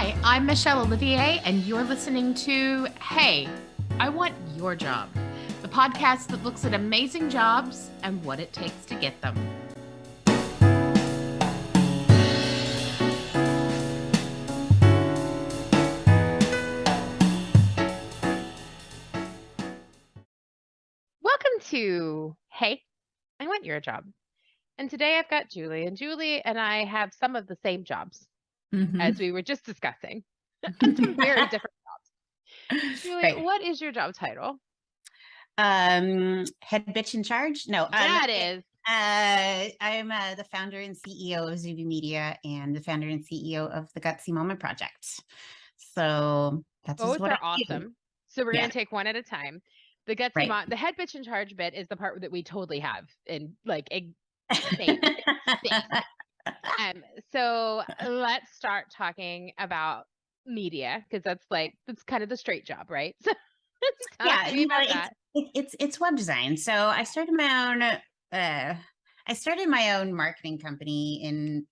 Hi, I'm Michelle Olivier, and you're listening to Hey, I Want Your Job, the podcast that looks at amazing jobs and what it takes to get them. Welcome to Hey, I Want Your Job. And today I've got Julie, and Julie and I have some of the same jobs as we were just discussing, and some very different jobs. Julie, Right. what is your job title? Head bitch in charge? No. That is. I'm the founder and CEO of S02E33 Media and the founder and CEO of the Gutsy Moment Project. So that's Both what are I do. awesome. So we're going to take one at a time. The Gutsy the head bitch in charge bit is the part that we totally have in like same. So let's start talking about media, because that's kind of the straight job, right? So talk to me about that. It's web design. So I started my own marketing company in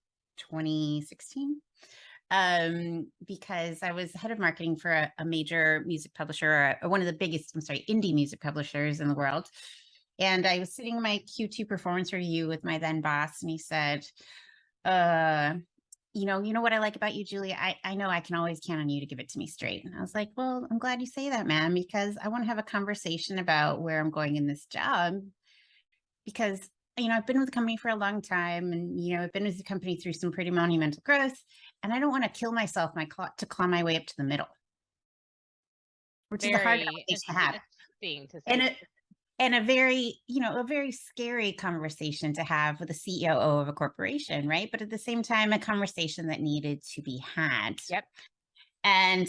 2016. Because I was head of marketing for a major music publisher, one of the biggest, indie music publishers in the world. And I was sitting in my Q2 performance review with my then boss, and he said, you know what I like about you, Julie? I know I can always count on you to give it to me straight. And I was like, well, I'm glad you say that, man, because I want to have a conversation about where I'm going in this job. Because, I've been with the company for a long time, and, I've been with the company through some pretty monumental growth, and I don't want to kill myself to claw my way up to the middle, which is a hard conversation to have. And a very scary conversation to have with the COO of a corporation, right? But at the same time, a conversation that needed to be had. Yep. And,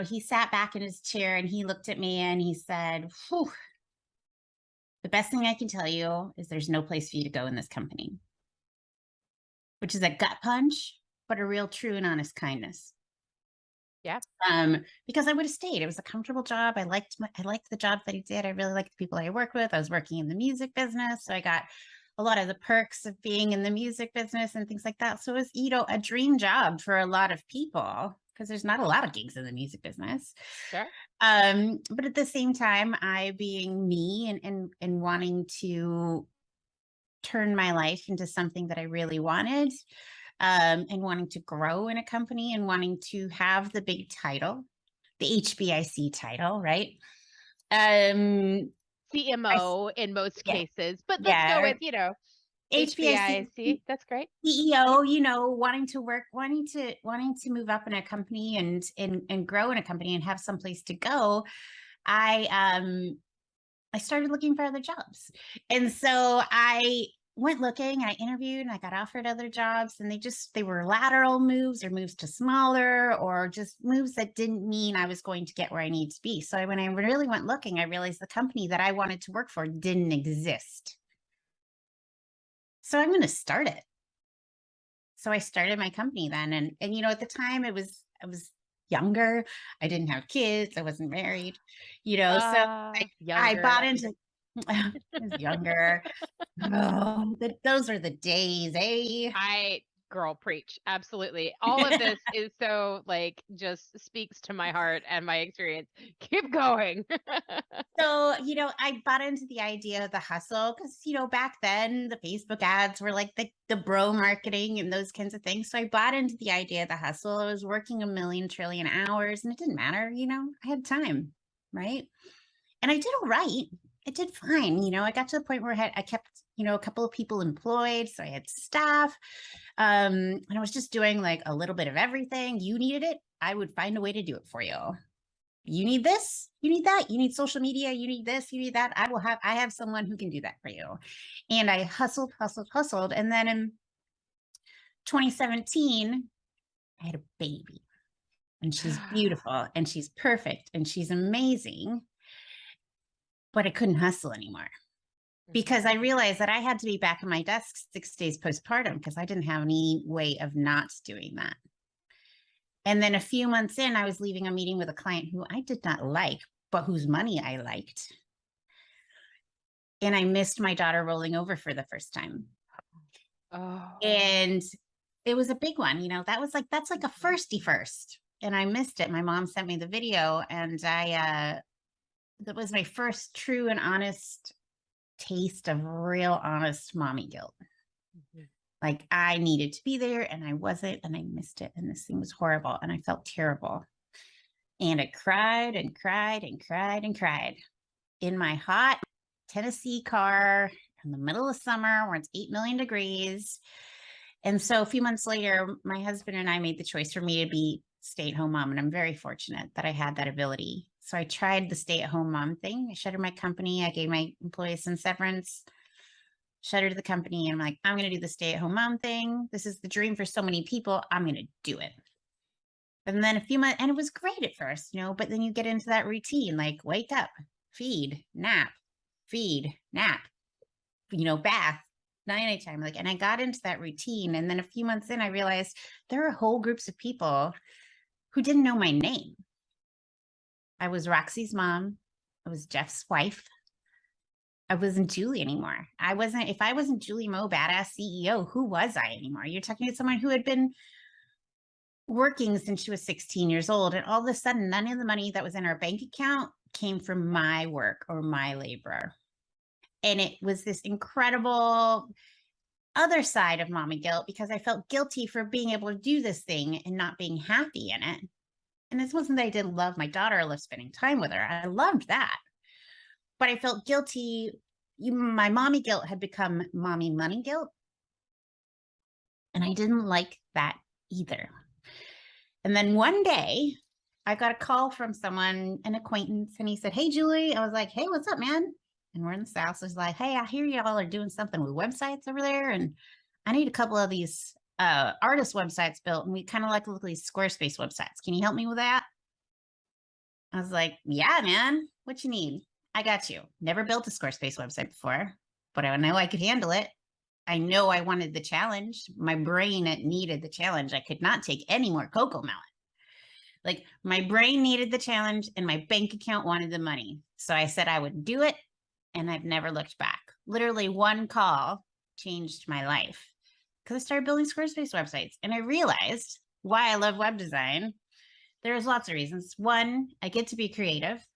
he sat back in his chair and he looked at me and he said, whew, the best thing I can tell you is there's no place for you to go in this company. Which is a gut punch, but a real true and honest kindness. Yeah. Because I would have stayed. It was a comfortable job. I liked the job that I did. I really liked the people I worked with. I was working in the music business, so I got a lot of the perks of being in the music business and things like that. So it was, a dream job for a lot of people, because there's not a lot of gigs in the music business. Sure. But at the same time, I, being me and wanting to turn my life into something that I really wanted, and wanting to grow in a company and wanting to have the big title, the HBIC title, right? CMO in most cases, but let's go with, HBIC. That's great. CEO, wanting to move up in a company and grow in a company and have some place to go. I started looking for other jobs. And so I went looking, and I interviewed, and I got offered other jobs, and they were lateral moves or moves to smaller, or just moves that didn't mean I was going to get where I need to be. So when I really went looking, I realized the company that I wanted to work for didn't exist. So I'm going to start it. So I started my company then. And at the time I was younger. I didn't have kids. I wasn't married, so I bought into I was younger. Oh, those are the days, eh? Girl, preach. Absolutely. All of this is so just speaks to my heart and my experience. Keep going. So, I bought into the idea of the hustle because, back then the Facebook ads were like the bro marketing and those kinds of things. So I bought into the idea of the hustle. I was working 1,000,000 trillion hours, and it didn't matter, I had time, right? And I did all right. I did fine. I got to the point where I kept, a couple of people employed. So I had staff. And I was just doing like a little bit of everything. You needed it, I would find a way to do it for you. You need this, you need that, you need social media, you need this, you need that. I have someone who can do that for you. And I hustled. And then in 2017, I had a baby, and she's beautiful and she's perfect and she's amazing. But I couldn't hustle anymore, because I realized that I had to be back at my desk 6 days postpartum, because I didn't have any way of not doing that. And then a few months in, I was leaving a meeting with a client who I did not like, but whose money I liked. And I missed my daughter rolling over for the first time. Oh. And it was a big one. That's like a firsty first. And I missed it. My mom sent me the video, and that was my first true and honest taste of real honest mommy guilt. Mm-hmm. Like I needed to be there and I wasn't, and I missed it. And this thing was horrible. And I felt terrible. And I cried and cried and cried and cried in my hot Tennessee car in the middle of summer where it's 8 million degrees. And so a few months later, my husband and I made the choice for me to be stay-at-home mom. And I'm very fortunate that I had that ability. So I tried the stay-at-home mom thing. I shuttered my company. I gave my employees some severance, shuttered the company. And I'm like, I'm going to do the stay-at-home mom thing. This is the dream for so many people. I'm going to do it. And then a few months, and it was great at first, but then you get into that routine, like wake up, feed, nap, bath, night time. And I got into that routine. And then a few months in, I realized there are whole groups of people who didn't know my name. I was Roxy's mom. I was Jeff's wife. I wasn't Julie anymore. If I wasn't Julie Moe, badass CEO, who was I anymore? You're talking to someone who had been working since she was 16 years old. And all of a sudden, none of the money that was in our bank account came from my work or my labor. And it was this incredible other side of mommy guilt because I felt guilty for being able to do this thing and not being happy in it. And this wasn't that I didn't love my daughter or love spending time with her. I loved that. But I felt guilty. My mommy guilt had become mommy money guilt. And I didn't like that either. And then one day I got a call from someone, an acquaintance, and he said, "Hey, Julie." I was like, "Hey, what's up, man?" And we're in the South. So he's like, "Hey, I hear y'all are doing something with websites over there. And I need a couple of these artist websites built. And we kind of like look at these Squarespace websites. Can you help me with that?" I was like, "Yeah, man, what you need? I got you." Never built a Squarespace website before, but I know I could handle it. I know I wanted the challenge. My brain needed the challenge. I could not take any more cocoa melon. Like my brain needed the challenge and my bank account wanted the money. So I said I would do it, and I've never looked back. Literally one call changed my life because I started building Squarespace websites, and I realized why I love web design. There's lots of reasons. One, I get to be creative.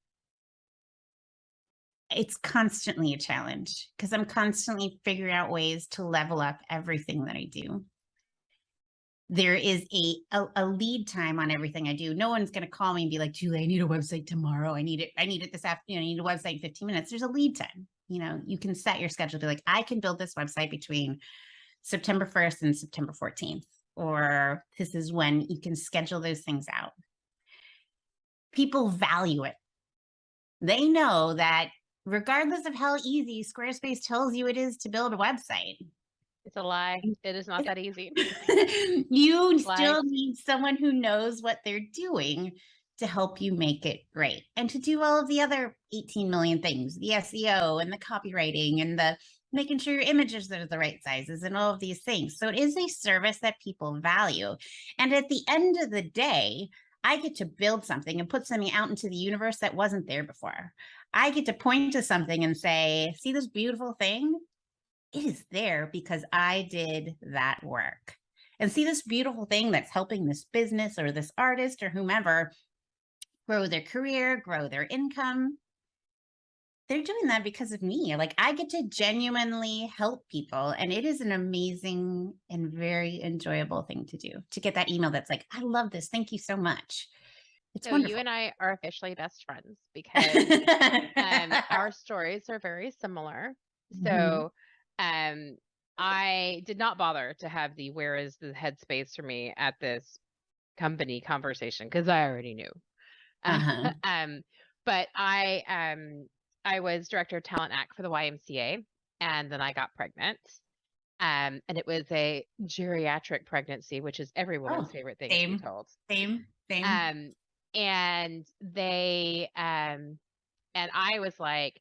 It's constantly a challenge because I'm constantly figuring out ways to level up everything that I do. There is a lead time on everything I do. No one's going to call me and be like, "Julie, I need a website tomorrow. I need it this afternoon. I need a website in 15 minutes. There's a lead time. You can set your schedule to like, I can build this website between September 1st and September 14th, or this is when you can schedule those things out. People value it. They know that regardless of how easy Squarespace tells you it is to build a website, it's a lie. It is not that easy. You still need someone who knows what they're doing to help you make it right and to do all of the other 18 million things, the SEO and the copywriting and the making sure your images are the right sizes and all of these things. So it is a service that people value. And at the end of the day, I get to build something and put something out into the universe that wasn't there before. I get to point to something and say, "See this beautiful thing? It is there because I did that work. And see this beautiful thing that's helping this business or this artist or whomever grow their career, grow their income. They're doing that because of me. Like I get to genuinely help people. And it is an amazing and very enjoyable thing to do, to get that email that's like, "I love this. Thank you so much." It's So wonderful. you and I are officially best friends because our stories are very similar. So I did not bother to have the "where is the headspace for me" at this company conversation because I already knew. But I was director of talent act for the YMCA, and then I got pregnant. And it was a geriatric pregnancy, which is every woman's favorite thing to be told. Same. And they and I was like,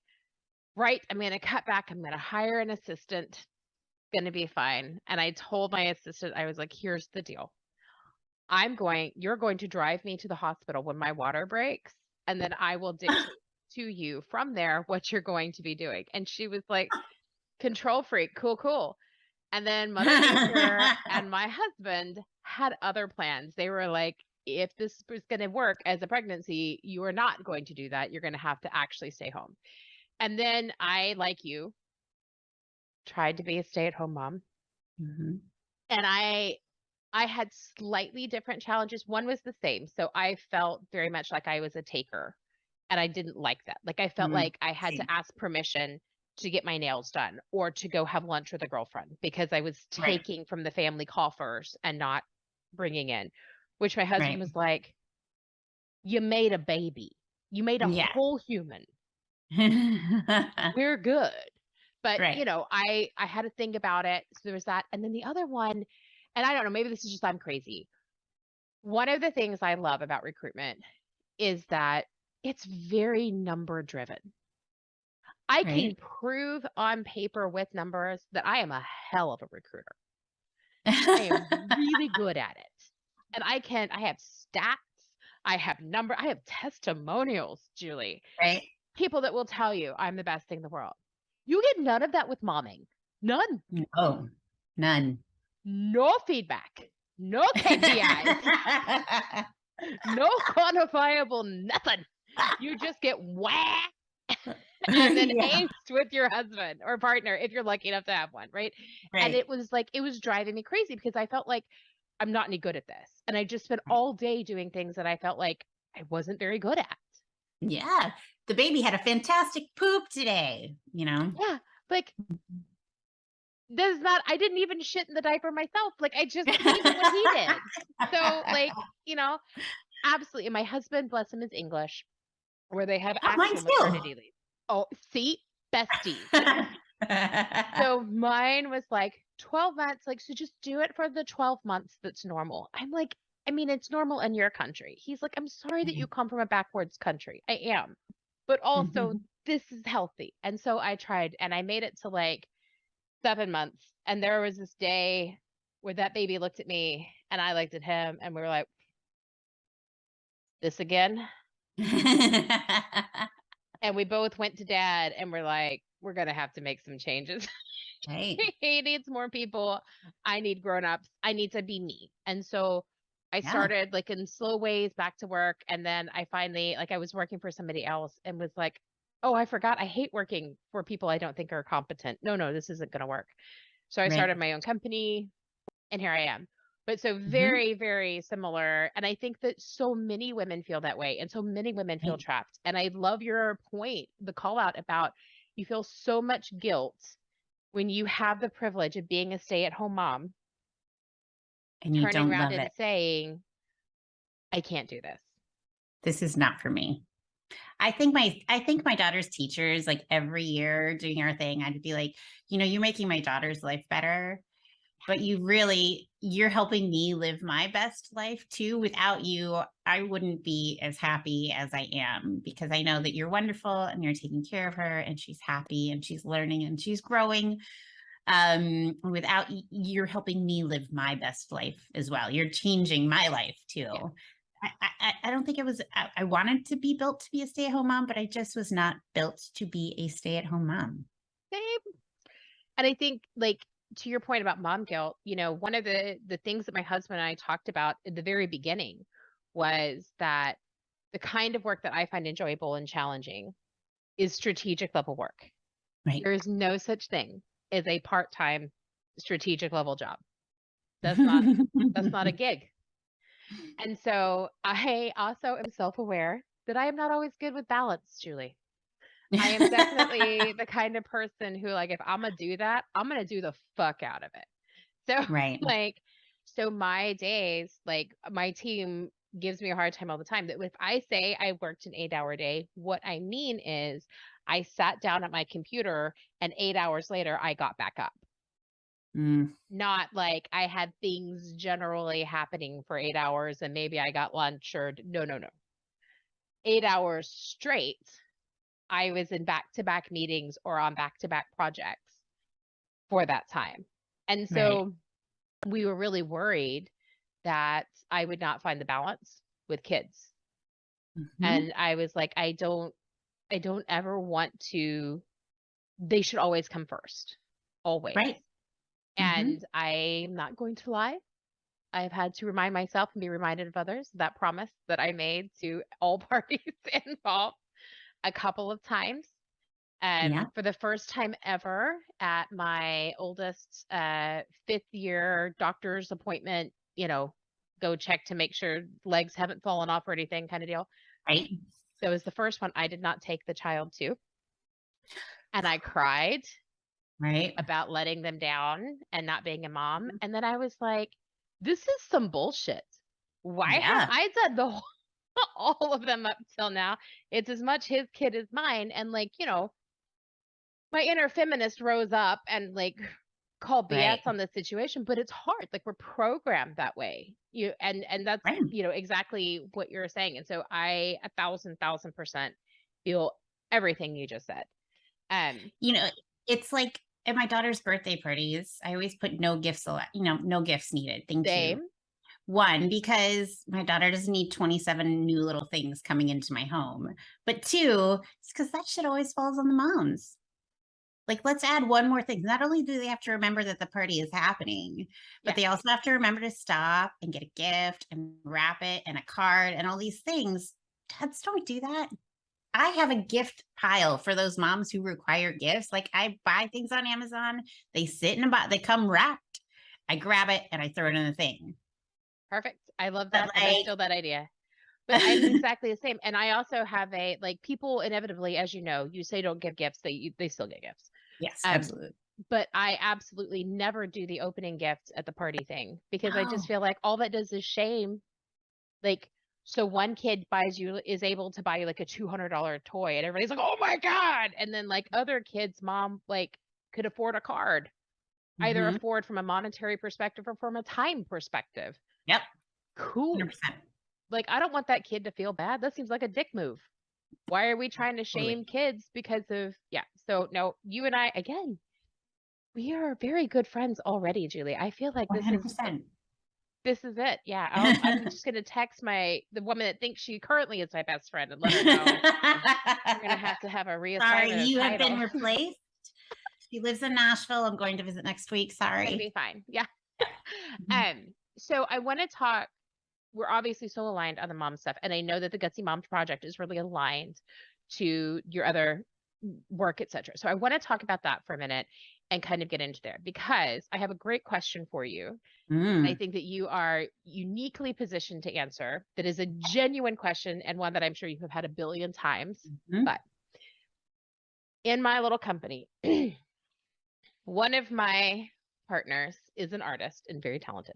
right, I'm going to cut back. I'm going to hire an assistant. Going to be fine. And I told my assistant, I was like, "Here's the deal. You're going to drive me to the hospital when my water breaks, and then I will dictate to you from there what you're going to be doing." And she was like, "Control freak. Cool. And then Mother Nature and my husband had other plans. They were like, if this was going to work as a pregnancy, you are not going to do that. You're going to have to actually stay home. And then I, like you, tried to be a stay-at-home mom. Mhm. And I had slightly different challenges. One was the same. So I felt very much like I was a taker, and I didn't like that. Like I felt like I had Same. to ask permission to get my nails done or to go have lunch with a girlfriend because I was Right. taking from the family coffers and not bringing in, which my husband Right. was like, you made a baby. You made a Yeah. whole human. We're good. But, Right. I had to think about it. So there was that. And then the other one, and I don't know, maybe this is just I'm crazy. One of the things I love about recruitment is that it's very number driven. I can Right. prove on paper with numbers that I am a hell of a recruiter. I am really good at it. And I have stats, I have I have testimonials, Julie. Right. People that will tell you I'm the best thing in the world. You get none of that with momming. None. Oh, none. No feedback. No KPIs. No quantifiable nothing. You just get whacked and then Yeah. angst with your husband or partner if you're lucky enough to have one, right? And Right. it was driving me crazy because I felt like I'm not any good at this. And I just spent Right. all day doing things that I felt like I wasn't very good at. Yeah. The baby had a fantastic poop today, you know? Yeah. Like does not I didn't even shit in the diaper myself. Like I just leave it when he did. So like, absolutely. And my husband, bless him, is English, where they have Oh, mine actual too. maternity leave. Oh, see, besties. So mine was like 12 months, like, so just do it for the 12 months that's normal. I'm like, I mean, it's normal in your country. He's like, I'm sorry that you come from a backwards country. I am. But also, Mhm. this is healthy. And so I tried and I made it to like 7 months. And there was this day where that baby looked at me and I looked at him and we were like, this again? And we both went to dad and we're like, we're going to have to make some changes. Right. He needs more people. I need grown-ups. I need to be me. And so I Yeah. started like in slow ways back to work. And then I finally, like, I was working for somebody else and was like, oh, I forgot. I hate working for people I don't think are competent. No, this isn't going to work. So I Right. started my own company and here I am. But so Mhm. very, very similar. And I think that so many women feel that way. And so many women feel Right. trapped. And I love your point, the call out about you feel so much guilt when you have the privilege of being a stay-at-home mom, And you turning don't around love and it. saying, I can't do this. This is not for me. I think my daughter's teachers, like every year doing our thing, I'd be like, you're making my daughter's life better, but you're helping me live my best life too. Without you, I wouldn't be as happy as I am because I know that you're wonderful and you're taking care of her and she's happy and she's learning and she's growing. Without you're helping me live my best life as well. You're changing my life Yeah, too. I don't think I wanted to be built to be a stay-at-home mom, but I just was not built to be a stay-at-home mom. same. And I think like to your point about mom guilt, one of the things that my husband and I talked about at the very beginning was that the kind of work that I find enjoyable and challenging is strategic level work. Right. There is no such thing as a part-time strategic level job. That's not a gig. And so I also am self-aware that I am not always good with balance, Julie. I am definitely the kind of person who, like, if I'm gonna do that, I'm gonna do the fuck out of it. So, Right. like, so my days, like, my team gives me a hard time all the time that if I say I worked an 8-hour day, what I mean is I sat down at my computer and 8 hours later I got back up. Mm. Not like I had things generally happening for 8 hours and maybe I got lunch or no. 8 hours straight, I was in back-to-back meetings or on back-to-back projects for that time. And Right. so we were really worried that I would not find the balance with kids. Mhm. And I was like, I don't ever want to, they should always come first. Always. Right. And I'm not going to lie. I've had to remind myself and be reminded of others that promise that I made to all parties involved a couple of times. Yeah. For the first time ever at my oldest 5th year doctor's appointment, go check to make sure legs haven't fallen off or anything kind of deal. Right. That was the first one I did not take the child to. And I cried Right. about letting them down and not being a mom. And then I was like, this is some bullshit. Why have I done all of them up till now? It's as much his kid as mine. And my inner feminist rose up and called BS on the situation, but it's hard. Like, we're programmed that way. And that's exactly what you're saying. And so I 1,000% feel everything you just said. It's like at my daughter's birthday parties, I always put no gifts, no gifts needed. Thank you. One, because my daughter doesn't need 27 new little things coming into my home. But two, it's because that shit always falls on the moms. Like, let's add one more thing. Not only do they have to remember that the party is happening, but they also have to remember to stop and get a gift and wrap it and a card and all these things. Dads don't do that. I have a gift pile for those moms who require gifts. Like, I buy things on Amazon. They sit in a box. They come wrapped. I grab it and I throw it in the thing. Perfect. I love that. And I steal that idea. But I'm exactly the same. And I also have people inevitably, as you know, you say don't give gifts, they still get gifts. Yes, absolutely. But I absolutely never do the opening gift at the party thing, because I just feel like all that does is shame. So one kid is able to buy you like a $200 toy and everybody's like, oh my God. And then other kids' mom could afford a card, either afford from a monetary perspective or from a time perspective. Yep. Cool. 100%. I don't want that kid to feel bad. That seems like a dick move. Why are we trying to shame kids because of, So no, you and I, again, we are very good friends already, Julie. I feel like 100%. This is it. Yeah. I'm just going to text the woman that thinks she currently is my best friend and let her know we're going to have a reassignment. Sorry, you have been replaced. She lives in Nashville. I'm going to visit next week. Sorry. It'll be fine. Yeah. So I want to talk, we're obviously so aligned on the mom stuff. And I know that the Gutsy Moms Project is really aligned to your other work, etc. So I want to talk about that for a minute and kind of get into there, because I have a great question for you. I think that you are uniquely positioned to answer. That is a genuine question, and one that I'm sure you have had a billion times. But in my little company, one of my partners is an artist and very talented.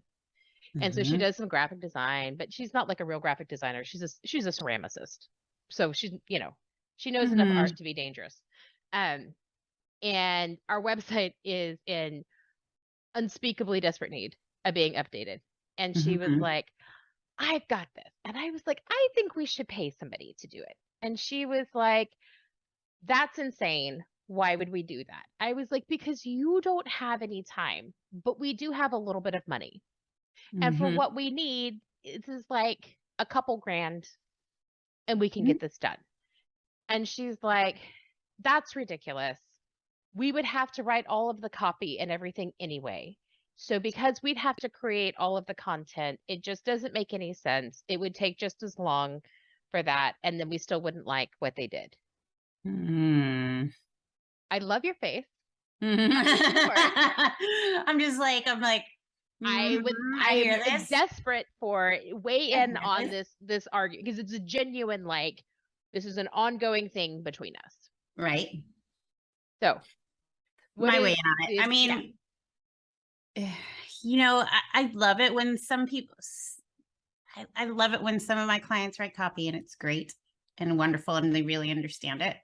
And so she does some graphic design, but she's not like a real graphic designer. She's a ceramicist. So she knows enough art to be dangerous. And our website is in unspeakably desperate need of being updated. And she was like, I've got this. And I was like, I think we should pay somebody to do it. And she was like, that's insane. Why would we do that? I was like, because you don't have any time, but we do have a little bit of money. And for what we need, it is like a couple grand and we can get this done. And she's like, that's ridiculous. We would have to write all of the copy and everything anyway. So because we'd have to create all of the content, it just doesn't make any sense. It would take just as long for that. And then we still wouldn't like what they did. I love your face. I'm desperate for weigh in on this argument, because it's a genuine, this is an ongoing thing between us. Right. So my way in on it. I mean, I love it when I love it when some of my clients write copy, and it's great and wonderful and they really understand it.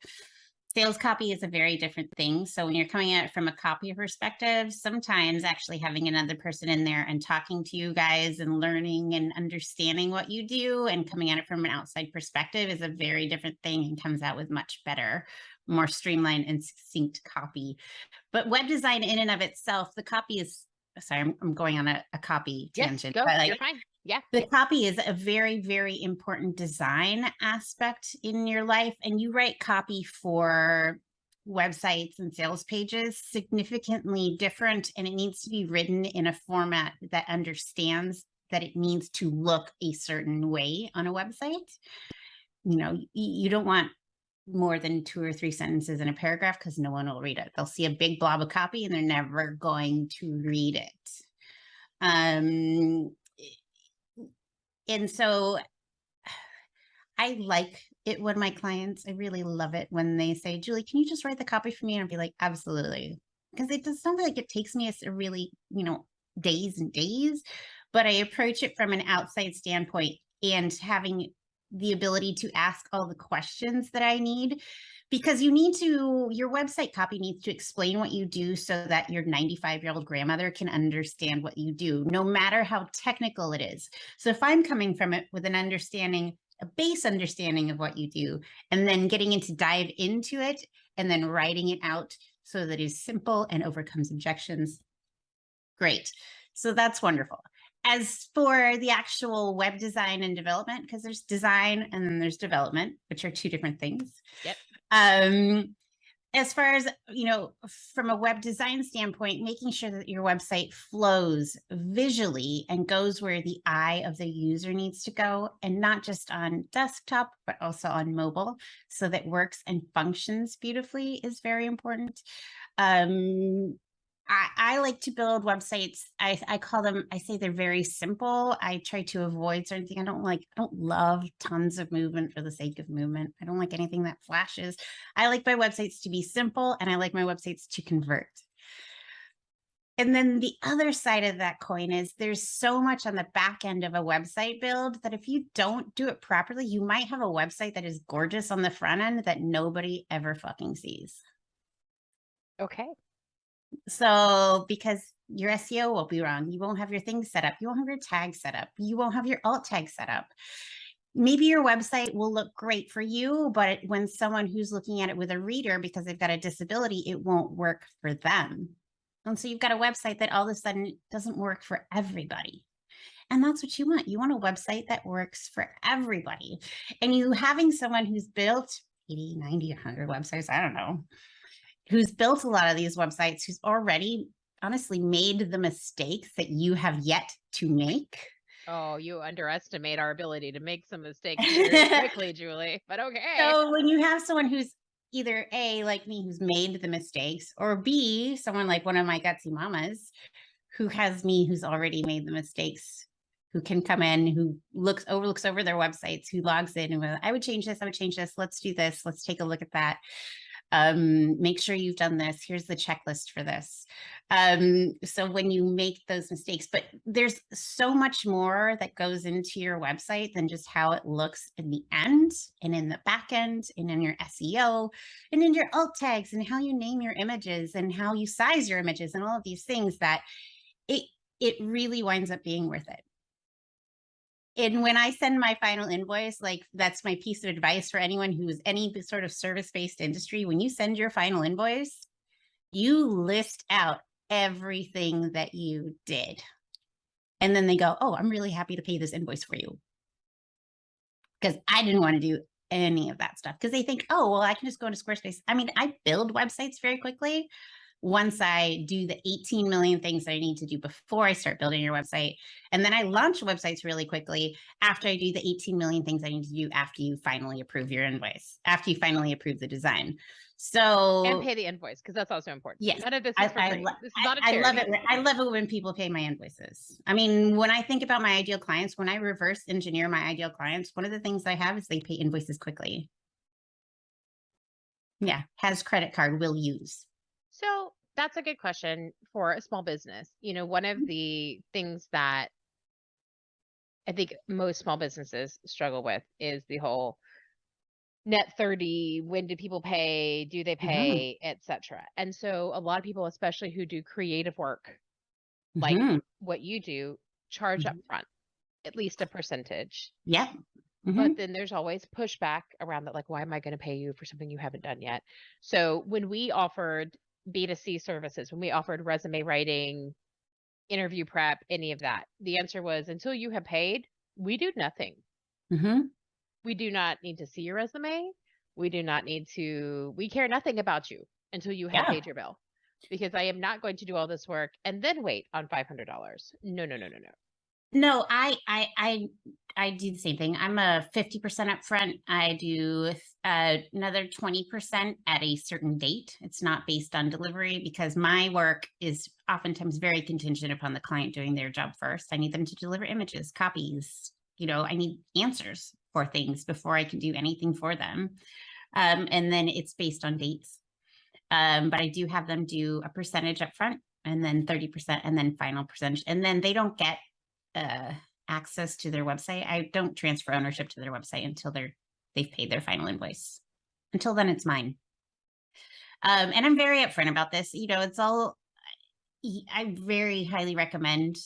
Sales copy is a very different thing. So when you're coming at it from a copy perspective, sometimes actually having another person in there and talking to you guys and learning and understanding what you do and coming at it from an outside perspective is a very different thing, and comes out with much better, more streamlined and succinct copy. But web design in and of itself, the copy is, sorry, I'm going on a copy tangent. Yes, go. But you're fine. Yeah. The copy is a very, very important design aspect in your life. And you write copy for websites and sales pages significantly different, and it needs to be written in a format that understands that it needs to look a certain way on a website. You don't want more than 2 or 3 sentences in a paragraph because no one will read it. They'll see a big blob of copy and they're never going to read it. And so I like it when my clients, I really love it when they say, Julie, can you just write the copy for me? And I'll be like, absolutely. Because it does sound like it takes me a really, days and days, but I approach it from an outside standpoint and having the ability to ask all the questions that I need, because your website copy needs to explain what you do so that your 95-year-old grandmother can understand what you do, no matter how technical it is. So if I'm coming from it with a base understanding of what you do, and then getting into dive into it and then writing it out so that it is simple and overcomes objections, great. So that's wonderful. As for the actual web design and development, because there's design and then there's development, which are 2 different things. Yep. As far as, from a web design standpoint, making sure that your website flows visually and goes where the eye of the user needs to go, and not just on desktop, but also on mobile, so that works and functions beautifully, is very important. I like to build websites. I call them, I say they're very simple. I try to avoid certain things. I don't love tons of movement for the sake of movement. I don't like anything that flashes. I like my websites to be simple, and I like my websites to convert. And then the other side of that coin is there's so much on the back end of a website build that if you don't do it properly, you might have a website that is gorgeous on the front end that nobody ever fucking sees. Okay. So because your SEO will be wrong, you won't have your things set up, you won't have your tags set up, you won't have your alt tags set up. Maybe your website will look great for you, but when someone who's looking at it with a reader because they've got a disability, it won't work for them. And so you've got a website that all of a sudden doesn't work for everybody. And that's what you want. You want a website that works for everybody. And you having someone who's built 80, 90, 100 websites, I don't know, who's built a lot of these websites, who's already honestly made the mistakes that you have yet to make. Oh, you underestimate our ability to make some mistakes very quickly, Julie, but okay. So when you have someone who's either A, like me, who's made the mistakes, or B, someone like one of my Gutsy mamas who has me, who's already made the mistakes, who can come in, who looks over their websites, who logs in and I would change this, let's do this, let's take a look at that. Make sure you've done this. Here's the checklist for this. So when you make those mistakes, but there's so much more that goes into your website than just how it looks in the end and in the back end and in your SEO and in your alt tags and how you name your images and how you size your images and all of these things that it really winds up being worth it. And when I send my final invoice, like that's my piece of advice for anyone who's any sort of service-based industry. When you send your final invoice, you list out everything that you did. And then they go, oh, I'm really happy to pay this invoice for you. Because I didn't want to do any of that stuff. Because they think, oh, well, I can just go into Squarespace. I mean, I build websites very quickly once I do the 18 million things that I need to do before I start building your website. And then I launch websites really quickly after I do the 18 million things I need to do after you finally approve your invoice, after you finally approve the design. So and pay the invoice, because that's also important. Yes, none of this is for free. This is not a I charity. love it. I love it when people pay my invoices. I mean, when I think about my ideal clients, when I reverse engineer my ideal clients, one of the things I have is they pay invoices quickly. Yeah, has credit card, will use. So that's a good question for a small business. One of the things that I think most small businesses struggle with is the whole net 30, when do people pay, do they pay, etc. And so a lot of people, especially who do creative work like what you do, charge up front at least a percentage. Yep. But then there's always pushback around that, like, why am I going to pay you for something you haven't done yet? So when we offered B2C services, when we offered resume writing, interview prep, any of that, the answer was, until you have paid, we do nothing. We do not need to see your resume. We do not need to, we care nothing about you until you have Yeah. paid your bill, because I am not going to do all this work and then wait on $500. No, no, no, no, no. No, I do the same thing. I'm a 50% upfront. I do another 20% at a certain date. It's not based on delivery because my work is oftentimes very contingent upon the client doing their job first. I need them to deliver images, copies. I need answers for things before I can do anything for them. And then it's based on dates. But I do have them do a percentage upfront and then 30% and then final percentage. And then they don't get access to their website. I don't transfer ownership to their website until they've paid their final invoice. Until then, it's mine. And I'm very upfront about this. It's all. I very highly recommend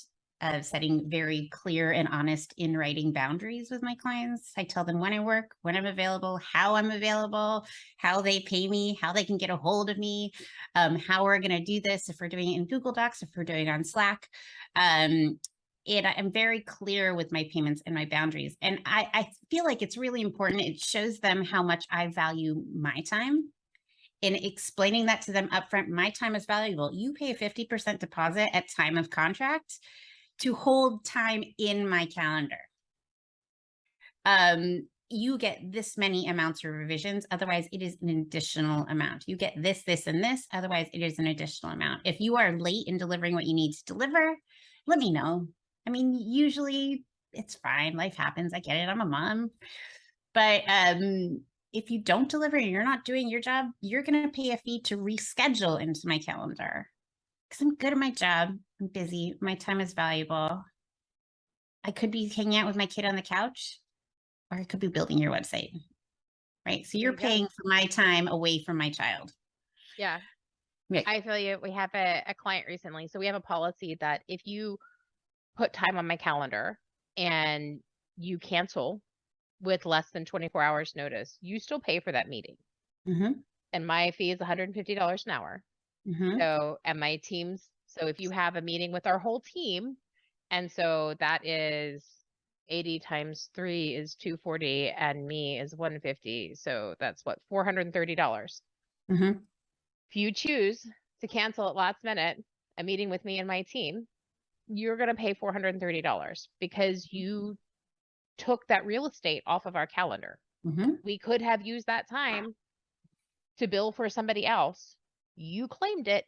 setting very clear and honest in writing boundaries with my clients. I tell them when I work, when I'm available, how they pay me, how they can get a hold of me, how we're going to do this, if we're doing it in Google Docs, if we're doing it on Slack. And I'm very clear with my payments and my boundaries. And I feel like it's really important. It shows them how much I value my time. In explaining that to them upfront, my time is valuable. You pay a 50% deposit at time of contract to hold time in my calendar. You get this many amounts of revisions. Otherwise, it is an additional amount. You get this, this, and this. Otherwise, it is an additional amount. If you are late in delivering what you need to deliver, let me know. I mean, usually it's fine. Life happens. I get it. I'm a mom. But if you don't deliver and you're not doing your job, you're going to pay a fee to reschedule into my calendar. Because I'm good at my job. I'm busy. My time is valuable. I could be hanging out with my kid on the couch, or I could be building your website. Right. So you're paying for my time away from my child. Yeah. I feel you. We have a client recently. So we have a policy that if you put time on my calendar and you cancel with less than 24 hours notice, you still pay for that meeting. And my fee is $150 an hour. So, and my teams, so if you have a meeting with our whole team, and so that is 80 times 3 is 240 and me is 150. So that's what, $430. If you choose to cancel at last minute a meeting with me and my team, you're going to pay $430 because you took that real estate off of our calendar. We could have used that time to bill for somebody else. You claimed it.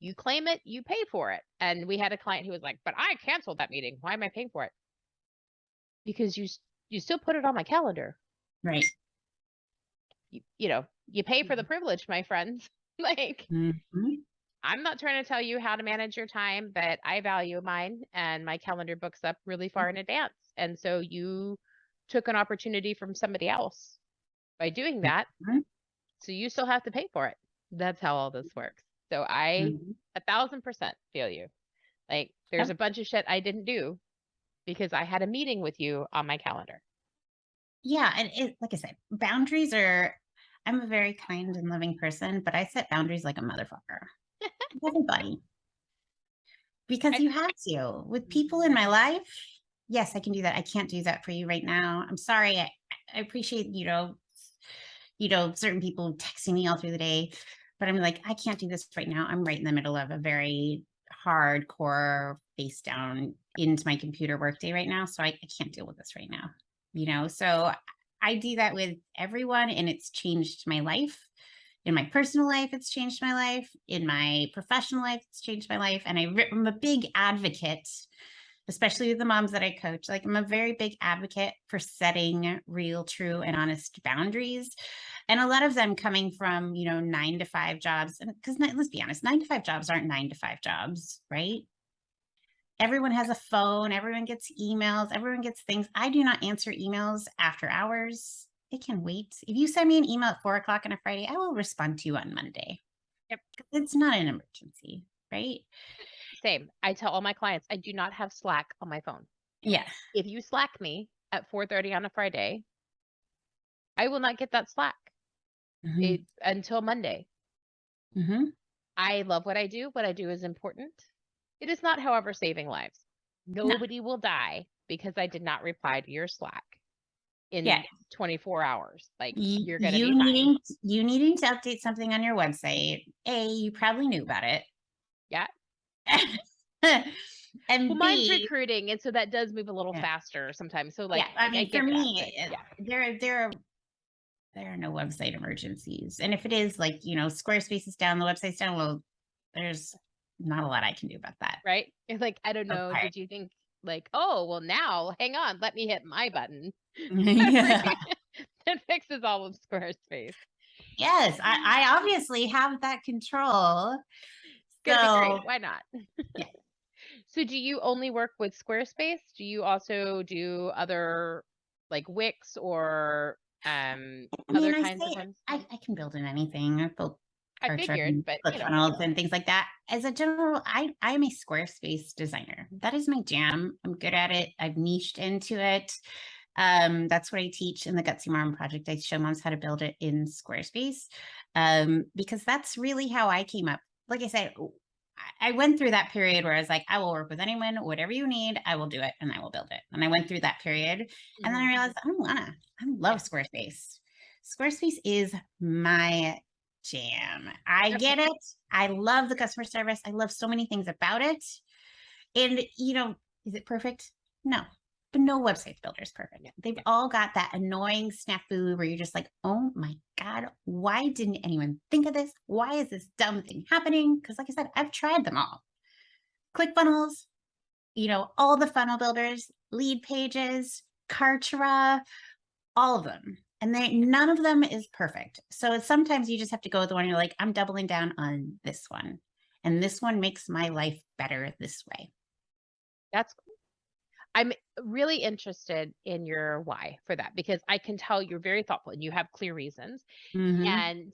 You claim it, you pay for it. And we had a client who was like, but I canceled that meeting. Why am I paying for it? Because you still put it on my calendar. Right. You pay for the privilege, my friends. Like, I'm not trying to tell you how to manage your time, but I value mine and my calendar books up really far in advance. And so you took an opportunity from somebody else by doing that. So you still have to pay for it. That's how all this works. So I 1,000% feel you. Like, there's a bunch of shit I didn't do because I had a meeting with you on my calendar. Yeah. And like I said, boundaries are, I'm a very kind and loving person, but I set boundaries like a motherfucker. Everybody. Because you have to. With people in my life, yes, I can do that. I can't do that for you right now. I'm sorry. I appreciate, certain people texting me all through the day, but I'm like, I can't do this right now. I'm right in the middle of a very hardcore face down into my computer workday right now. So I can't deal with this right now, so I do that with everyone, and it's changed my life. In my personal life, it's changed my life. In my professional life, it's changed my life. And I'm a big advocate, especially with the moms that I coach. Like, I'm a very big advocate for setting real, true, and honest boundaries. And a lot of them coming from, 9 to 5 jobs. And because let's be honest, 9 to 5 jobs aren't 9 to 5 jobs, right? Everyone has a phone. Everyone gets emails. Everyone gets things. I do not answer emails after hours. It can wait. If you send me an email at 4:00 on a Friday, I will respond to you on Monday. Yep. It's not an emergency, right? Same. I tell all my clients, I do not have Slack on my phone. Yeah. If you Slack me at 4:30 on a Friday, I will not get that Slack until Monday. I love what I do. What I do is important. It is not, however, saving lives. Nobody will die because I did not reply to your Slack. Yeah. in 24 hours. Like you're going to You be fine. needing to update something on your website. You probably knew about it. Yeah. Well, And mine's B, recruiting, and so that does move a little yeah, faster sometimes. So yeah. like I I mean, for get that, but me, yeah. there are no website emergencies. And if it is, like, Squarespace is down, the website's down, well, there's not a lot I can do about that. Right? It's like, I don't know, Okay. did you think like, "Oh, well now, hang on, let me hit my button." Yeah. That fixes all of Squarespace. Yes, I obviously have that control. It's gonna be great. So, Why not? yeah. So do you only work with Squarespace? Do you also do other like Wix or I other mean, kinds of ones? I can build in anything. I've built I Kartra figured, and but ClickFunnels and things like that. As a general, I'm a Squarespace designer. That is my jam. I'm good at it. I've niched into it. That's what I teach in the Gutsy Mom project. I show moms how to build it in Squarespace, because that's really how I came up. Like I said, I went through that period where I was like, I will work with anyone, whatever you need, I will do it and I will build it. And I went through that period, and then I Mhm. realized I don't wanna. I love Yeah. Squarespace. Squarespace is my jam. I Yep. get it. I love the customer service. I love so many things about it. And, is it perfect? No, but no website builder is perfect. Yeah. They've Yeah. all got that annoying snafu where you're just like, oh my God, why didn't anyone think of this? Why is this dumb thing happening? Because, like I said, I've tried them all. ClickFunnels, all the funnel builders, lead pages, Kartra, all of them. And none of them is perfect. So sometimes you just have to go with the one you're like, I'm doubling down on this one. And this one makes my life better this way. That's I'm really interested in your why for that because I can tell you're very thoughtful and you have clear reasons. Mm-hmm. And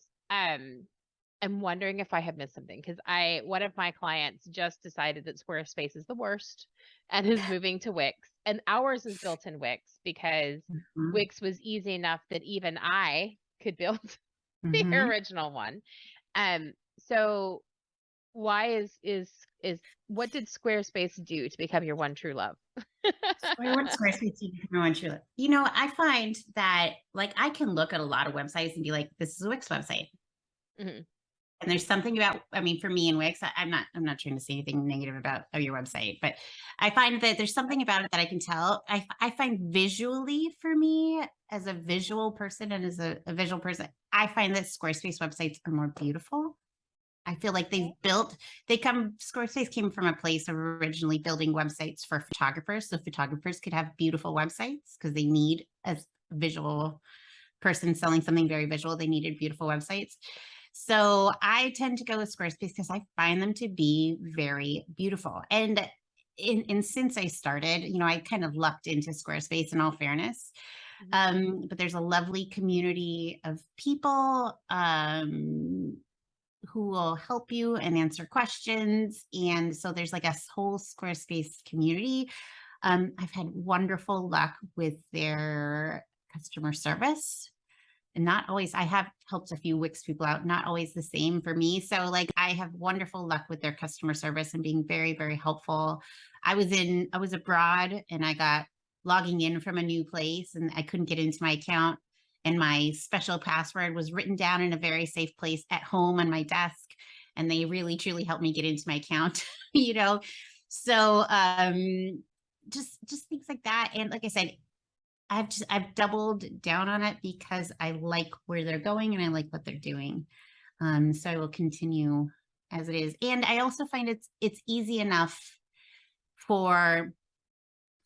I'm wondering if I have missed something because I one of my clients just decided that Squarespace is the worst and is moving to Wix. And ours is built in Wix because Mm-hmm. Wix was easy enough that even I could build the Mm-hmm. original one. So why is what did Squarespace do to become your one true love? What Squarespace do you know, Sheila? I find that, like, I can look at a lot of websites and be like, this is a Wix website. Mhm. And there's something about, I mean, for me in Wix, I'm not trying to say anything negative about your website, but I find that there's something about it that I can tell. I find visually, for me as a visual person and as a visual person, I find that Squarespace websites are more beautiful. I feel like Squarespace came from a place of originally building websites for photographers. So photographers could have beautiful websites because they need a visual person selling something very visual. They needed beautiful websites. So I tend to go with Squarespace because I find them to be very beautiful. And since I started, I kind of lucked into Squarespace in all fairness. Mhm. But there's a lovely community of people who will help you and answer questions. And so there's like a whole Squarespace community. I've had wonderful luck with their customer service. And not always, I have helped a few Wix people out, not always the same for me. So, like, I have wonderful luck with their customer service and being very, very helpful. I was abroad and I got logging in from a new place and I couldn't get into my account. And my special password was written down in a very safe place at home on my desk. And they really, truly helped me get into my account, you know. So, just things like that. And like I said, I've doubled down on it because I like where they're going and I like what they're doing. So I will continue as it is. And I also find it's easy enough for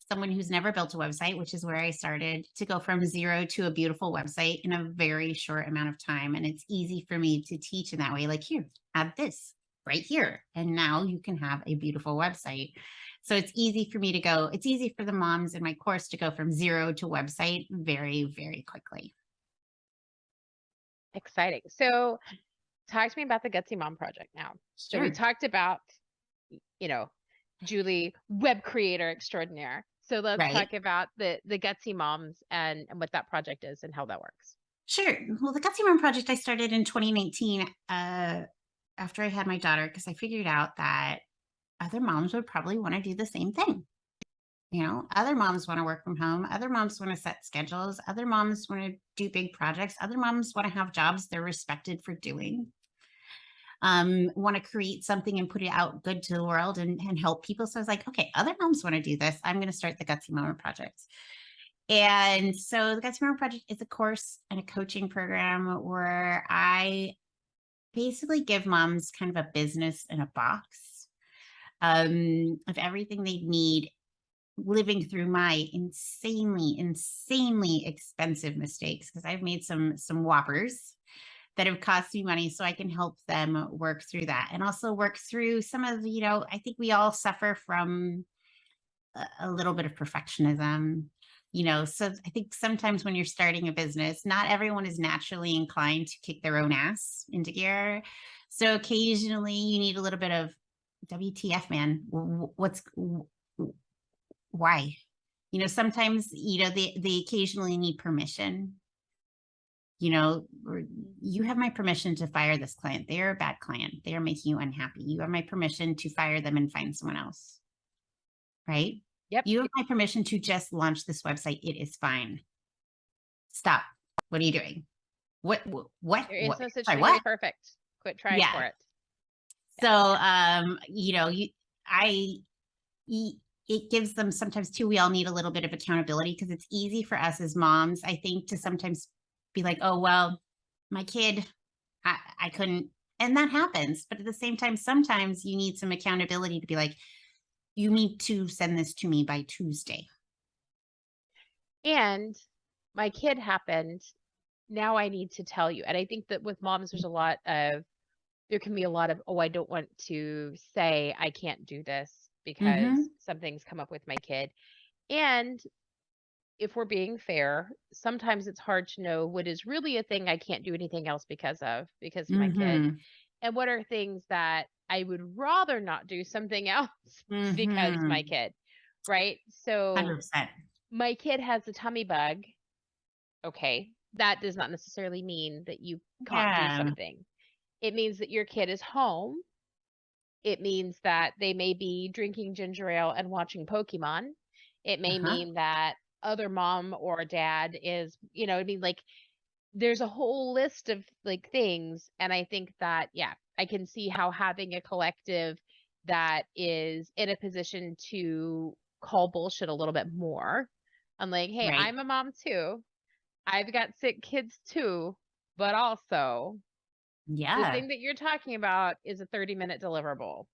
someone who's never built a website, which is where I started, to go from zero to a beautiful website in a very short amount of time. And it's easy for me to teach in that way. Like, here, add this right here. And now you can have a beautiful website. So it's easy for me to go, it's easy for the moms in my course to go from zero to website very, very quickly. Exciting. So talk to me about the Gutsy Mom Project now. So we Sure. talked about, you know, Julie, web creator extraordinaire. So let's Right. talk about the Gutsy Moms and what that project is and how that works. Sure. Well, the Gutsy Mom Project I started in 2019 after I had my daughter because I figured out that other moms would probably want to do the same thing. Other moms want to work from home. Other moms want to set schedules. Other moms want to do big projects. Other moms want to have jobs they're respected for doing. Want to create something and put it out good to the world and help people. So I was like, okay, other moms want to do this. I'm going to start the Gutsy Mama Project. And so the Gutsy Mama Project is a course and a coaching program where I basically give moms kind of a business in a box of everything they need living through my insanely expensive mistakes, because I've made some whoppers that have cost me money, so I can help them work through that and also work through some of, I think we all suffer from a little bit of perfectionism, so I think sometimes when you're starting a business, not everyone is naturally inclined to kick their own ass into gear. So occasionally you need a little bit of WTF, man. Why? Sometimes, they occasionally need permission. You have my permission to fire this client. They're a bad client. They are making you unhappy. You have my permission to fire them and find someone else. Right? Yep. You have my permission to just launch this website. It is fine. Stop. What are you doing? What? There is no such thing as perfect. Quit trying for it. So, it gives them sometimes too, we all need a little bit of accountability, because it's easy for us as moms, I think, to sometimes be like, oh, well, my kid, I couldn't, and that happens. But at the same time, sometimes you need some accountability to be like, you need to send this to me by Tuesday. And my kid happened. Now I need to tell you. And I think that with moms, there can be a lot of, oh, I don't want to say I can't do this because something's come up with my kid. And if we're being fair, sometimes it's hard to know what is really a thing I can't do anything else because of my kid. And what are things that I would rather not do something else because my kid, right? So 100%. My kid has a tummy bug. Okay. That does not necessarily mean that you can't do something. It means that your kid is home. It means that they may be drinking ginger ale and watching Pokemon. It may mean that other mom or dad is, like there's a whole list of like things. And I think that, I can see how having a collective that is in a position to call bullshit a little bit more. I'm like, hey, I'm a mom too. I've got sick kids too, but also the thing that you're talking about is a 30-minute deliverable.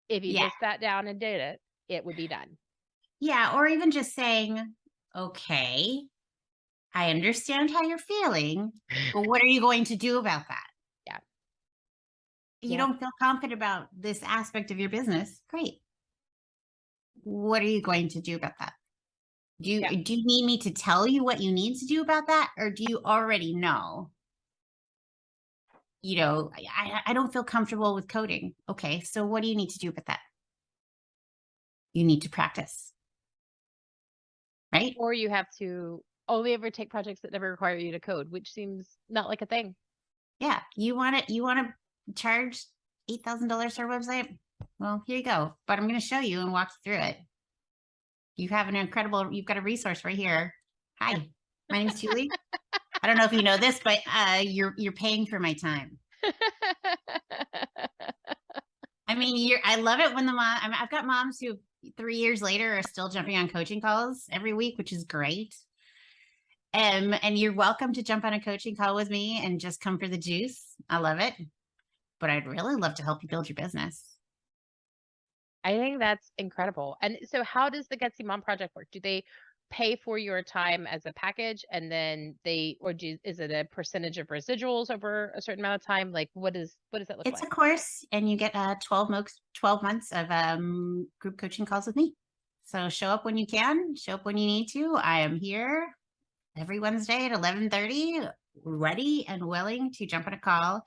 If you just sat down and did it, it would be done. Yeah. Or even just saying, okay, I understand how you're feeling, but what are you going to do about that? Yeah. You don't feel confident about this aspect of your business. Great. What are you going to do about that? Do you need me to tell you what you need to do about that? Or do you already know? I don't feel comfortable with coding. Okay. So what do you need to do about that? You need to practice. Right? Or you have to only ever take projects that never require you to code, which seems not like a thing. Yeah. You want to charge $8,000 for a website? Well, here you go. But I'm going to show you and walk you through it. You've got a resource right here. Hi, my name's Julie. I don't know if you know this, but you're paying for my time. I mean, I love it when I've got moms who 3 years later are still jumping on coaching calls every week, which is great. And you're welcome to jump on a coaching call with me and just come for the juice. I love it. But I'd really love to help you build your business. I think that's incredible. And so how does the Gutsy Mom Project work? Do they pay for your time as a package and then is it a percentage of residuals over a certain amount of time? Like what does that look like? It's a course and you get 12 months of group coaching calls with me. So show up when you can, show up when you need to. I am here every Wednesday at 11:30, ready and willing to jump on a call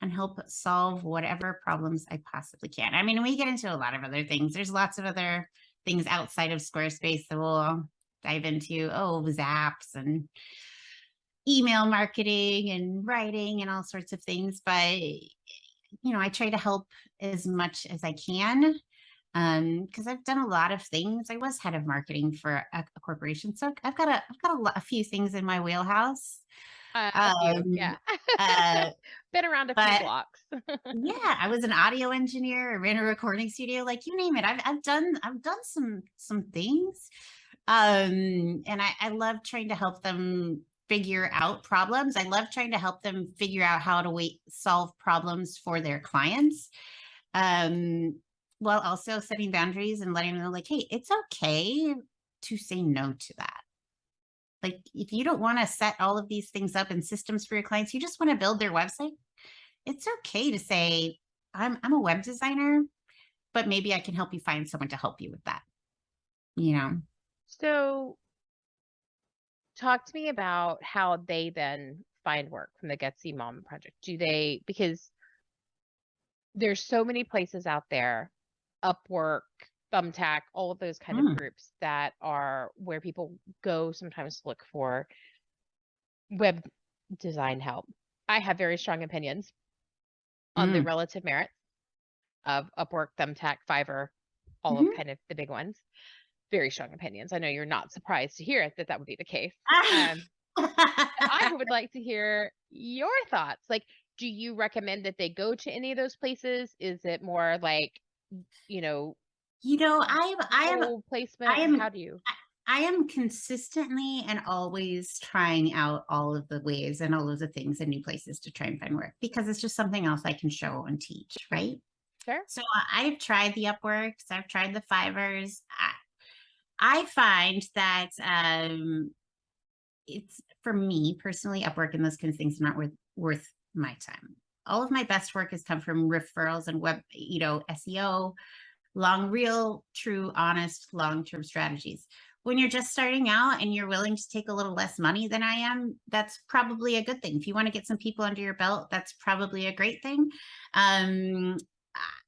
and help solve whatever problems I possibly can. I mean, we get into a lot of other things. There's lots of other things outside of Squarespace that we'll dive into. Zaps and email marketing and writing and all sorts of things. But, I try to help as much as I can. Because I've done a lot of things. I was head of marketing for a corporation, so I've got a few things in my wheelhouse. A few, Um, yeah. uh, Been around a few but blocks. yeah, I was an audio engineer. I ran a recording studio, like you name it. I've done some things, and I love trying to help them figure out problems. I love trying to help them figure out how to solve problems for their clients, um, while also setting boundaries and letting them know, like, hey, it's okay to say no to that. Like, if you don't want to set all of these things up in systems for your clients, you just want to build their website, it's okay to say, I'm a web designer, but maybe I can help you find someone to help you with that, you know? So talk to me about how they then find work from the Gutsy Mom Project. Do they, because there's so many places out there, Upwork, Thumbtack, all of those kind of Mm, groups that are where people go sometimes to look for web design help. I have very strong opinions on the mm, relative merits of Upwork, Thumbtack, Fiverr, all of mhm. kind of the big ones. Very strong opinions. I know you're not surprised to hear that that would be the case. Ah. Um, I would like to hear your thoughts. Like, do you recommend that they go to any of those places? Is it more like, you know, You know, Google I placement? am How do you? I am consistently and always trying out all of the ways and all of the things and new places to try and find work because it's just something else I can show and teach, right? Sure. So I've tried the Upworks, I've tried the Fivers. I find that it's for me personally, Upwork and those kinds of things are not worth my time. All of my best work has come from referrals and web, SEO, real, true, honest, long-term strategies. When you're just starting out and you're willing to take a little less money than I am, that's probably a good thing. If you want to get some people under your belt, that's probably a great thing. Um,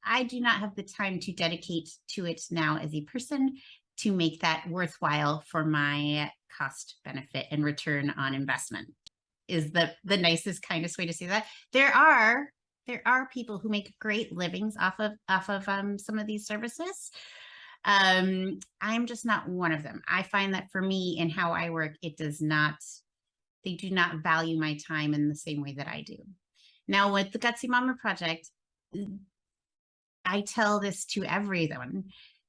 I do not have the time to dedicate to it now as a person to make that worthwhile for my cost benefit and return on investment is the nicest, kindest way to say that. There are people who make great livings off of some of these services. I'm just not one of them. I find that for me and how I work, they do not value my time in the same way that I do. Now with the Gutsy Mama Project, I tell this to everyone.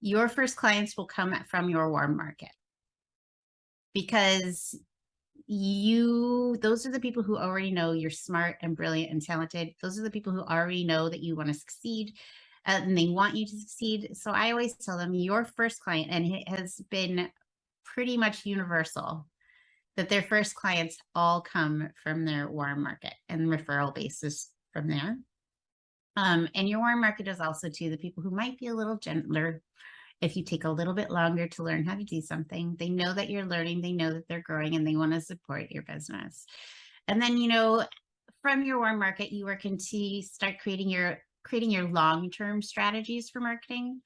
Your first clients will come from your warm market because those are the people who already know you're smart and brilliant and talented. Those are the people who already know that you want to succeed, and they want you to succeed. So I always tell them your first client, and it has been pretty much universal that their first clients all come from their warm market and referral basis from there. And your warm market is also to the people who might be a little gentler. If you take a little bit longer to learn how to do something, they know that you're learning, they know that they're growing, and they want to support your business. And then, from your warm market, you are going to start creating your long-term strategies for marketing,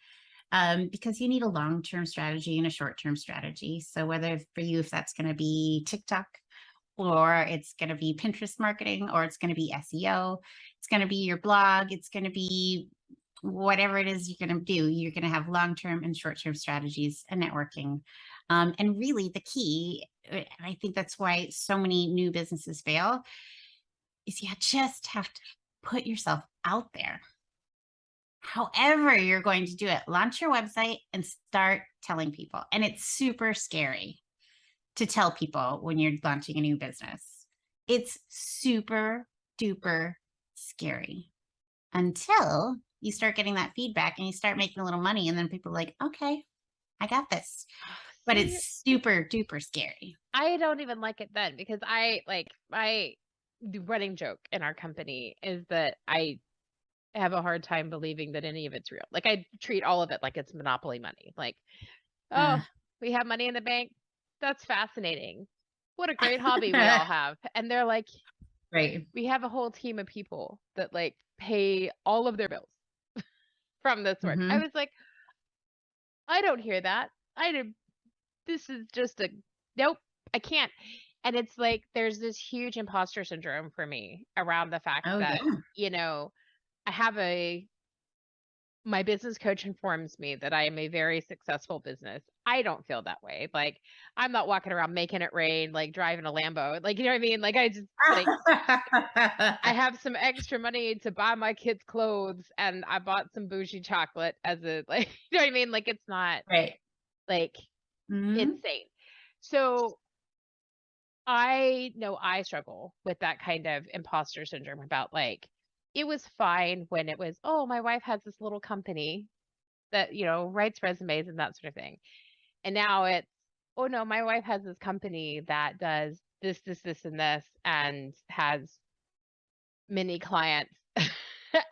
because you need a long-term strategy and a short-term strategy. So whether for you, if that's going to be TikTok, or it's going to be Pinterest marketing, or it's going to be SEO, it's going to be your blog, it's going to be whatever it is you're going to do, you're going to have long-term and short-term strategies and networking. And really the key, and I think that's why so many new businesses fail, is you just have to put yourself out there. However you're going to do it, launch your website and start telling people. And it's super scary to tell people when you're launching a new business. It's super duper scary until you start getting that feedback and you start making a little money. And then people are like, okay, I got this. But See, it's super duper scary. I don't even like it then because the running joke in our company is that I have a hard time believing that any of it's real. Like I treat all of it like it's monopoly money. Like, Uh, oh, we have money in the bank. That's fascinating. What a great hobby we all have. And they're like, right. we have a whole team of people that like pay all of their bills from this work. I Mm-hmm. was like, I don't hear that. I did. This is just a nope. I can't. And it's like there's this huge imposter syndrome for me around the fact Oh, that, yeah. I have a my business coach informs me that I am a very successful business. I don't feel that way. Like, I'm not walking around making it rain, like driving a Lambo. Like, you know what I mean? Like, I just like I have some extra money to buy my kids clothes, and I bought some bougie chocolate as a like, you know what I mean? Like, it's not Right. like Mhm. insane. So I know I struggle with that kind of imposter syndrome about like, it was fine when it was, oh, my wife has this little company that, writes resumes and that sort of thing. And now it's, oh no, my wife has this company that does this, this, this, and this, and has many clients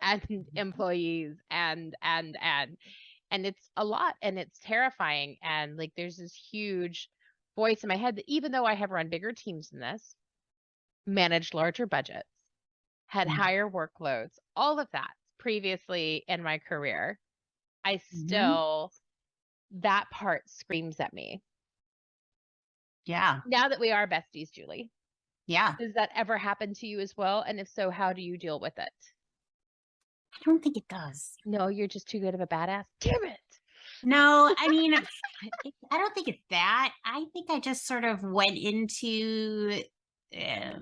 and employees and it's a lot and it's terrifying. And like, there's this huge voice in my head that even though I have run bigger teams than this, managed larger budgets, had Mhm. higher workloads, all of that previously in my career, I Mhm. still, that part screams at me. Yeah. Now that we are besties, Julie, Yeah. does that ever happen to you as well? And if so, how do you deal with it? I don't think it does. No, you're just too good of a badass. Damn it. No, I mean, I don't think it's that. I think I just sort of went into, uh,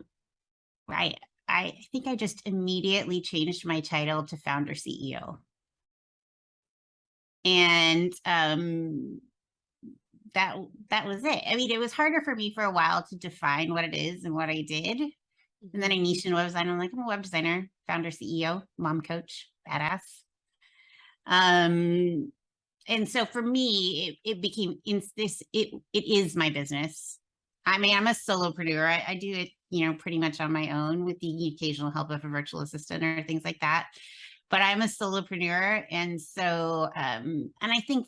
I, I think I just immediately changed my title to founder CEO. And that that was it. I mean, it was harder for me for a while to define what it is and what I did. And then Mhm. I niched in web design. I'm like, I'm a web designer, founder, CEO, mom coach, badass. Um, and so for me, it became it is my business. I mean, I'm a solopreneur. I do it, pretty much on my own with the occasional help of a virtual assistant or things like that. But I'm a solopreneur. And so and I think,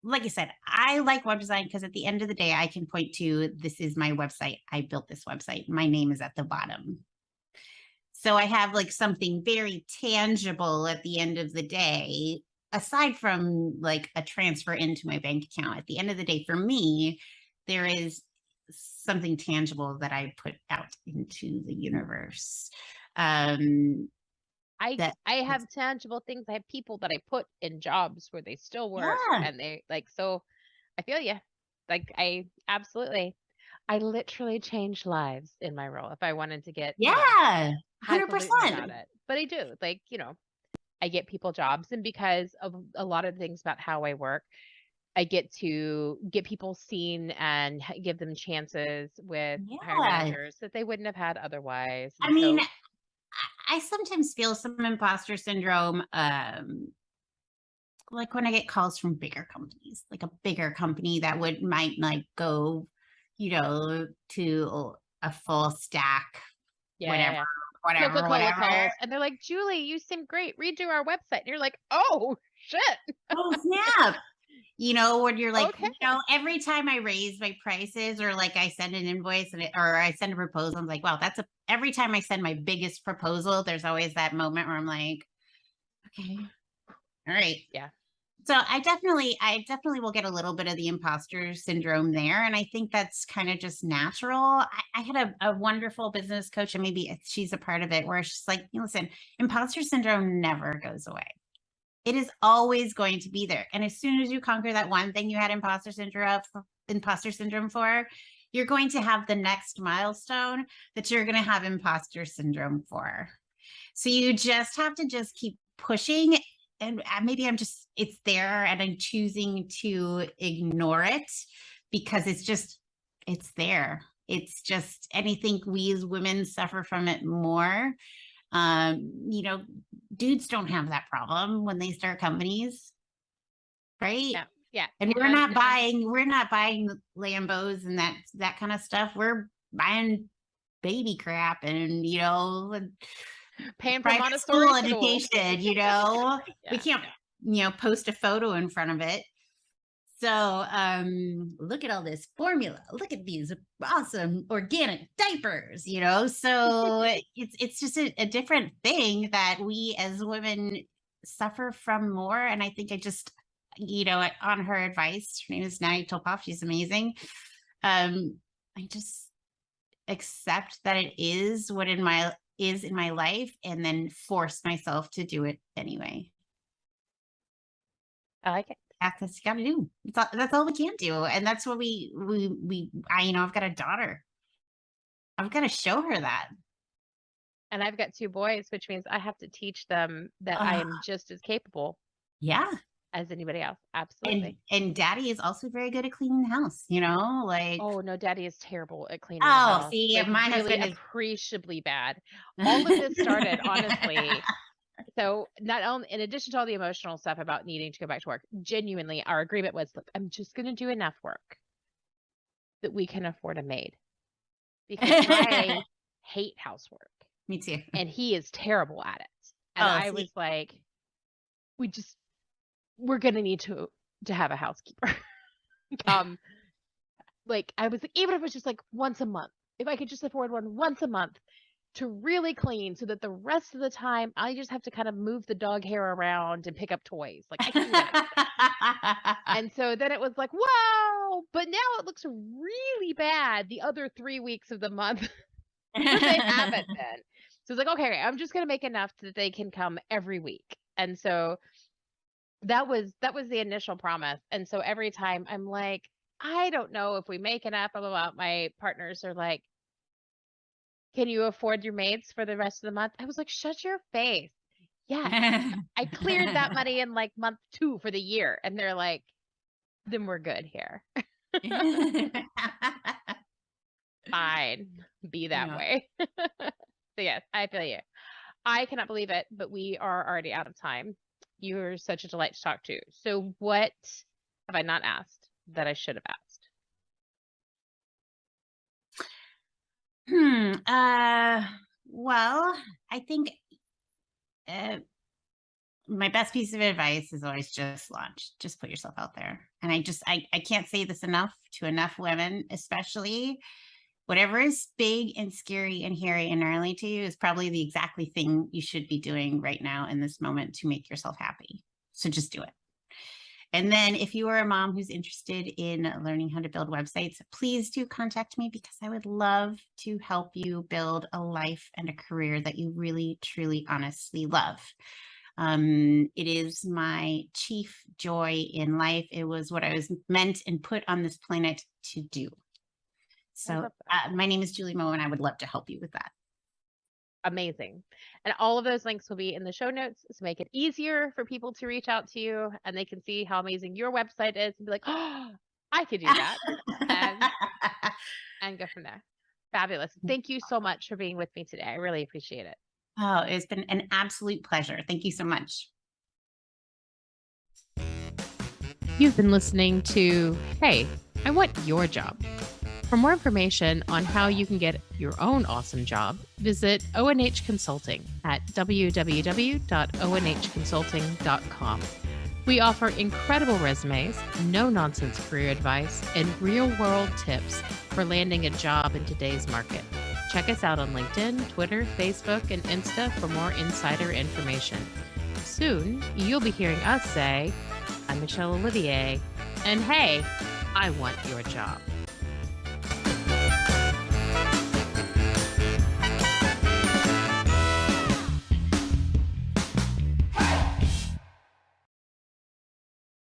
like I said, I like web design because at the end of the day, I can point to this is my website. I built this website. My name is at the bottom. So I have like something very tangible at the end of the day, aside from like a transfer into my bank account. At the end of the day, for me, there is something tangible that I put out into the universe. Um, I that, I have tangible things. I have people that I put in jobs where they still work yeah, and they like, so I feel you. Like, I absolutely, I literally change lives in my role if I wanted to get, yeah, highfalutin 100%. about it. But I do. Like, I get people jobs, and because of a lot of things about how I work, I get to get people seen and give them chances with hiring Yeah. managers that they wouldn't have had otherwise. I And mean, so, I sometimes feel some imposter syndrome. Like when I get calls from bigger companies, like a bigger company that might like go, to a full stack, yeah, yeah, whatever, yeah. whatever, Coca-Cola whatever. calls and they're like, Julie, you seem great. Redo our website. And you're like, oh, shit. Oh, snap. When you're like, Okay. every time I raise my prices or like I send an invoice or I send a proposal, I'm like, wow, every time I send my biggest proposal, there's always that moment where I'm like, okay, all right. Yeah. So I definitely will get a little bit of the imposter syndrome there. And I think that's kind of just natural. I had a wonderful business coach, and maybe she's a part of it, where she's like, listen, imposter syndrome never goes away. It is always going to be there. And as soon as you conquer that one thing you had imposter syndrome for, you're going to have the next milestone that you're going to have imposter syndrome for. So you just have to just keep pushing. And maybe it's there and I'm choosing to ignore it because it's there. It's just, and I think we as women suffer from it more. You know, Dudes don't have that problem when they start companies, right? Yeah. Yeah. And And, we're not buying Lambos and that kind of stuff. We're buying baby crap and paying for private Montessori school school. education. We Yeah. can't post a photo in front of it. So look at all this formula, look at these awesome organic diapers. So it's just a different thing that we as women suffer from more. And I think I just on her advice, her name is Natty Topoff, she's amazing. I just accept that it is what is in my life and then force myself to do it anyway. I like it. That's what you got to do. That's all we can do. And that's what I've got a daughter. I've got to show her that. And I've got 2 boys, which means I have to teach them that I am just as capable. Yeah. As anybody else. Absolutely. And daddy is also very good at cleaning the house, like. Oh no, daddy is terrible at cleaning the house. See, like, my really husband is appreciably bad. All of this started, honestly. So not only, in addition to all the emotional stuff about needing to go back to work, genuinely our agreement was, look, I'm just going to do enough work that we can afford a maid, because I hate housework. Me too. And he is terrible at it. And I was like, we're going to need to have a housekeeper. Like, I was like, even if it was just like once a month, if I could just afford one once a month to really clean, so that the rest of the time I just have to kind of move the dog hair around and pick up toys. Like, I can do that. And so then it was like, wow, but now it looks really bad the other 3 weeks of the month that they haven't been. So it's like, okay, I'm just going to make enough that they can come every week. And so that was the initial promise. And so every time I'm like, I don't know if we make enough, blah, blah, blah. My partners are like, can you afford your maids for the rest of the month? I was like, shut your face. Yeah. I cleared that money in like month 2 for the year. And they're like, then we're good here. Fine. Be that way. So yes, I feel you. I cannot believe it, but we are already out of time. You're such a delight to talk to. So what have I not asked that I should have asked? Well, I think my best piece of advice is always just launch. Just put yourself out there. And I can't say this enough to enough women, especially. Whatever is big and scary and hairy and gnarly to you is probably the exactly thing you should be doing right now in this moment to make yourself happy. So just do it. And then if you are a mom who's interested in learning how to build websites, please do contact me, because I would love to help you build a life and a career that you really, truly, honestly love. It is my chief joy in life. It was what I was meant and put on this planet to do. So my name is Julie Moe, and I would love to help you with that. Amazing. And all of those links will be in the show notes to make it easier for people to reach out to you, and they can see how amazing your website is and be like, oh, I could do that. and go from there. Fabulous. Thank you so much for being with me today. I really appreciate it. Oh, it's been an absolute pleasure. Thank you so much. You've been listening to Hey, I Want Your Job. For more information on how you can get your own awesome job, visit ONH Consulting at www.onhconsulting.com. We offer incredible resumes, no-nonsense career advice, and real-world tips for landing a job in today's market. Check us out on LinkedIn, Twitter, Facebook, and Insta for more insider information. Soon, you'll be hearing us say, I'm Michelle Olivier, and hey, I want your job.